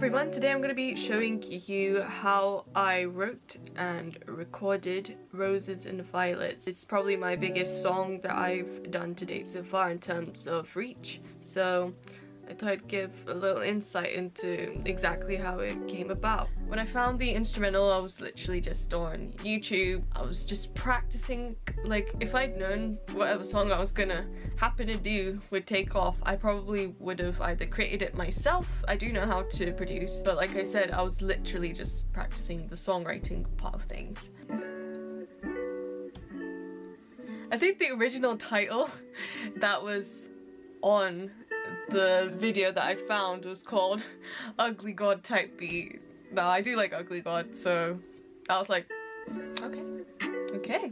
everyone, today I'm going to be showing you how I wrote and recorded Roses and Violets. It's probably my biggest song that I've done to date so far in terms of reach, so I thought I'd give a little insight into exactly how it came about. When I found the instrumental, I was literally just on YouTube. I was just practicing. Like, if I'd known whatever song I was gonna happen to do would take off, I probably would have either created it myself. I do know how to produce, but like I said, I was literally just practicing the songwriting part of things. I think the original title that was on the video that I found was called Ugly God Type Beat. Now, I do like Ugly God, so I was like, okay.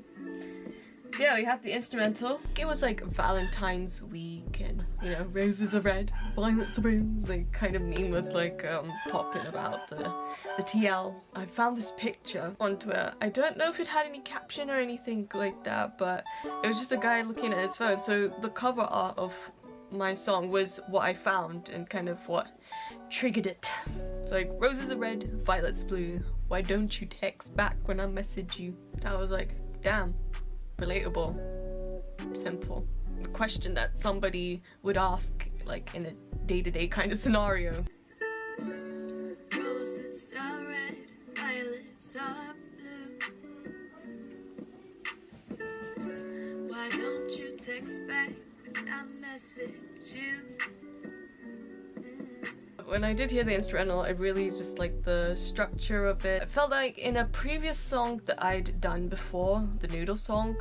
So yeah, we have the instrumental. It was like Valentine's week and, you know, roses are red, violets are blue. The kind of meme was like popping about the TL. I found this picture on Twitter. I don't know if it had any caption or anything like that, but it was just a guy looking at his phone. So the cover art of my song was what I found and kind of what triggered it. It's like, roses are red, violets blue, why don't you text back when I message you? I was like, damn, relatable, simple. A question that somebody would ask like in a day-to-day kind of scenario. Roses are red, violets are blue, why don't you text back I message you. When I did hear the instrumental, I really just liked the structure of it. I felt like in a previous song that I'd done before, the Noodle song,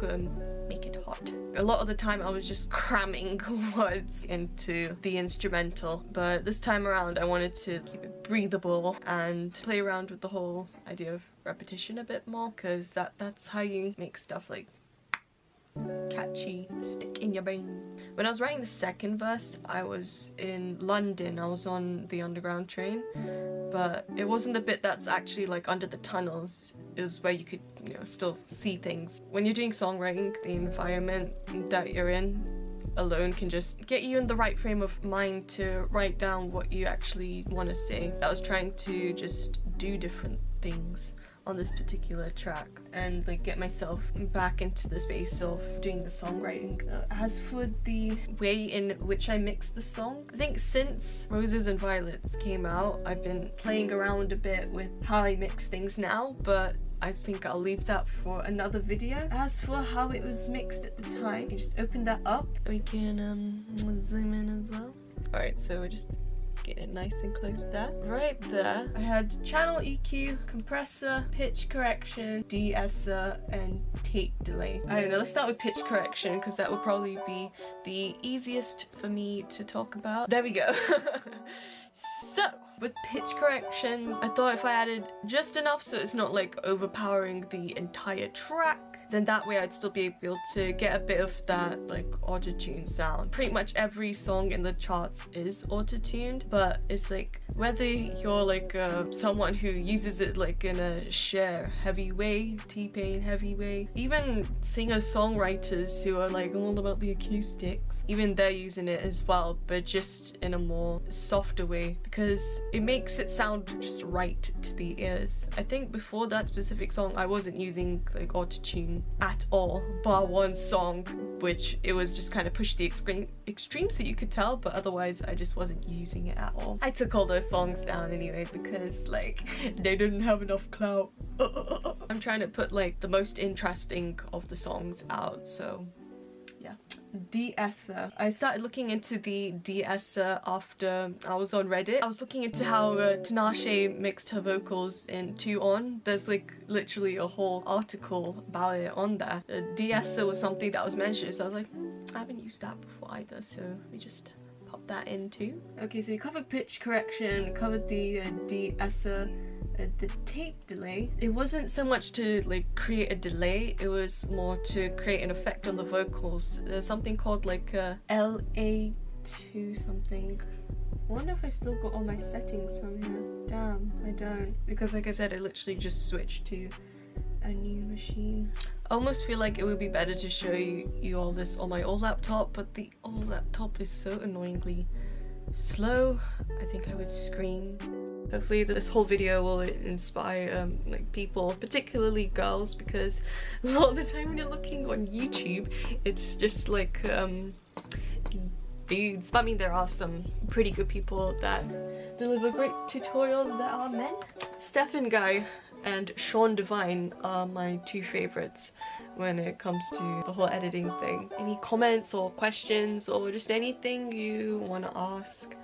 Make It Hot, a lot of the time I was just cramming words into the instrumental, but this time around I wanted to keep it breathable and play around with the whole idea of repetition a bit more, because that's how you make stuff like catchy, stick in your brain. When I was writing the second verse, I was in London. I was on the underground train, but it wasn't the bit that's actually like under the tunnels. It was where you could, you know, still see things. When you're doing songwriting, the environment that you're in alone can just get you in the right frame of mind to write down what you actually want to say. I was trying to just do different things on this particular track and like get myself back into the space of doing the songwriting. As for the way in which I mix the song, I think since Roses and Violets came out, I've been playing around a bit with how I mix things now, but I think I'll leave that for another video. As for how it was mixed at the time, you can just open that up. We can zoom in as well. Alright, so we're just getting it nice and close there. Right there, I had channel EQ, compressor, pitch correction, de-esser, and tape delay. I don't know, let's start with pitch correction because that would probably be the easiest for me to talk about. There we go. So, with pitch correction, I thought if I added just enough so it's not like overpowering the entire track, then that way I'd still be able to get a bit of that like auto-tune sound. Pretty much every song in the charts is auto-tuned, but it's like whether you're like someone who uses it like in a Cher heavy way, T-Pain heavy way, even singer-songwriters who are like all about the acoustics, even they're using it as well, but just in a more softer way because it makes it sound just right to the ears. I think before that specific song I wasn't using like auto-tune at all, bar one song, which it was just kind of pushed the extreme so you could tell, but otherwise I just wasn't using it at all. I took all those songs down anyway because like they didn't have enough clout. I'm trying to put like the most interesting of the songs out, so yeah. De-esser. I started looking into the de-esser after I was on Reddit. I was looking into how Tinashe mixed her vocals in 2On. There's like literally a whole article about it on there. De-esser was something that was mentioned, so I was like, I haven't used that before either, so we just pop that in too. Okay, so we covered pitch correction, covered the de-esser. The tape delay, it wasn't so much to like create a delay, it was more to create an effect on the vocals. There's something called like LA2 something. I wonder if I still got all my settings from here. Damn, I don't, because like I said, I literally just switched to a new machine. I almost feel like it would be better to show you all this on my old laptop, but the old laptop is so annoyingly slow. I think I would scream. Hopefully this whole video will inspire like people, particularly girls, because a lot of the time when you're looking on YouTube, it's just like dudes. I mean, there are some pretty good people that deliver great tutorials that are men. Stefan Guy and Sean Devine are my two favorites when it comes to the whole editing thing. Any comments or questions or just anything you want to ask,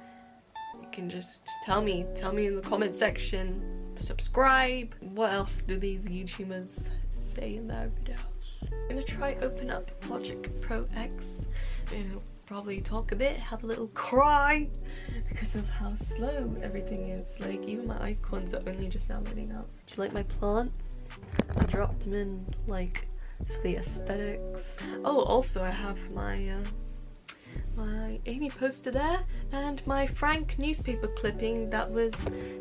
you can just tell me in the comment section. Subscribe. What else do these YouTubers say in their videos? I'm gonna try open up Logic Pro X. Probably talk a bit, have a little cry because of how slow everything is. Like, even my icons are only just now letting up. Do you like my plants? I dropped them in like for the aesthetics. Oh, also I have my my Amy poster there and my Frank newspaper clipping that was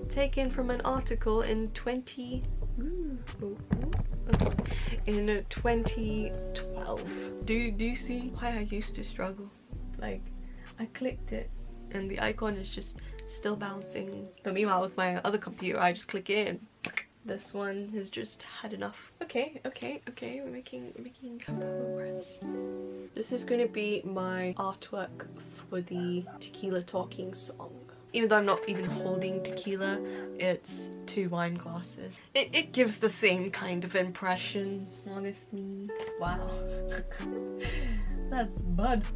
taken from an article in 2012. Do you see why I used to struggle? Like, I clicked it and the icon is just still bouncing. But meanwhile with my other computer I just click it and this one has just had enough. Okay, we're making progress. This is going to be my artwork for the Tequila Talking song. Even though I'm not even holding tequila, it's 2 wine glasses. It gives the same kind of impression, honestly. Wow. That's bud.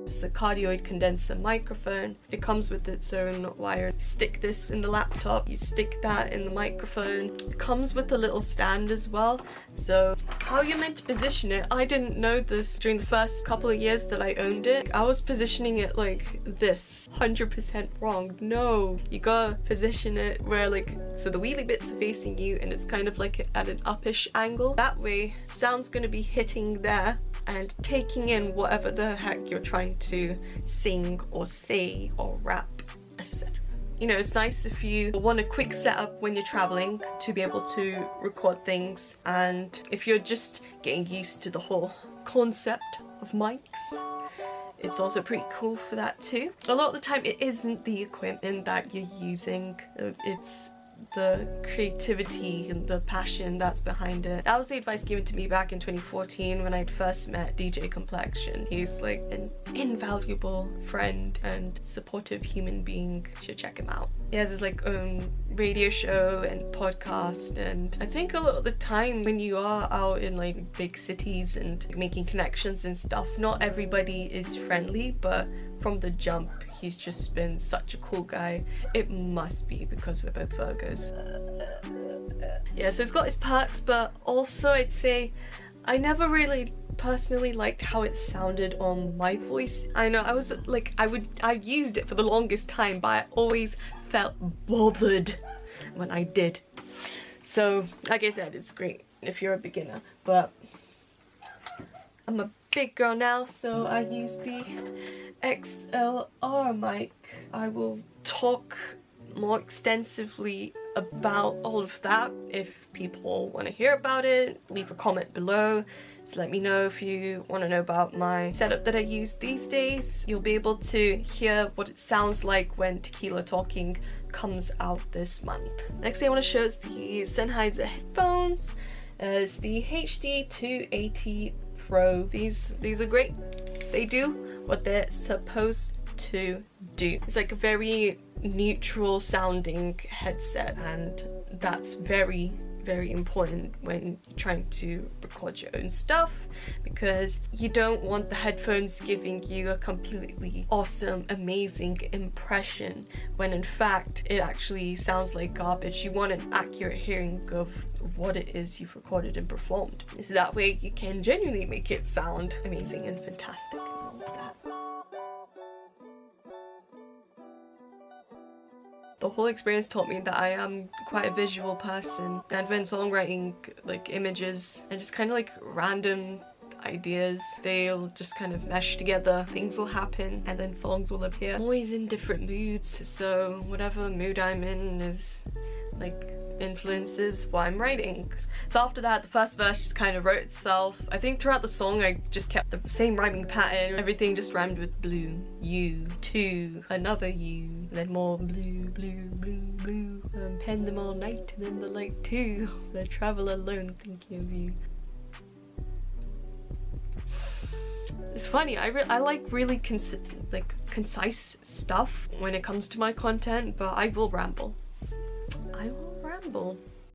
It's a cardioid condenser microphone. It comes with its own wire. You stick this in the laptop, you stick that in the microphone. It comes with a little stand as well. So how you're meant to position it, I didn't know this during the first couple of years that I owned it. I was positioning it like this, 100% wrong. No, you gotta position it where, like, so the wheelie bits are facing you and it's kind of like at an uppish angle. That way sound's gonna be hitting there and taking in whatever the heck you're trying to sing or say or rap, etc. You know, it's nice if you want a quick setup when you're traveling to be able to record things, and if you're just getting used to the whole concept of mics, it's also pretty cool for that too. A lot of the time it isn't the equipment that you're using, it's the creativity and the passion that's behind it. That was the advice given to me back in 2014 when I'd first met DJ Complexion. He's like an invaluable friend and supportive human being. You should check him out. He has his like own radio show and podcast, and I think a lot of the time when you are out in like big cities and making connections and stuff, not everybody is friendly, but from the jump he's just been such a cool guy. It must be because we're both Virgos. Yeah, so it's got its perks, but also I'd say I never really personally liked how it sounded on my voice. I know I was like, I used it for the longest time, but I always felt bothered when I did. So like I said, it's great if you're a beginner, but I'm a big girl now, so I use the XLR mic. I will talk more extensively about all of that if people want to hear about it. Leave a comment below. So let me know if you want to know about my setup that I use these days. You'll be able to hear what it sounds like when Tequila Talking comes out this month. Next thing I want to show is the Sennheiser headphones. It's the HD 280 Pro. These are great. They do what they're supposed to do. It's like a very neutral sounding headset, and that's very important when you're trying to record your own stuff, because you don't want the headphones giving you a completely awesome, amazing impression when in fact it actually sounds like garbage. You want an accurate hearing of what it is you've recorded and performed, so that way you can genuinely make it sound amazing and fantastic and all of that. The whole experience taught me that I am quite a visual person, and when songwriting like images and just kind of like random ideas, they'll just kind of mesh together, things will happen and then songs will appear. I'm always in different moods, so whatever mood I'm in is like influences what I'm writing. So after that, the first verse just kind of wrote itself. I think throughout the song I just kept the same rhyming pattern. Everything just rhymed with blue, you, two, another you, then more blue, blue, blue, blue. Pen them all night and then the light too. I travel alone thinking of you. It's funny, I like really concise stuff when it comes to my content, but I will ramble. I will ramble.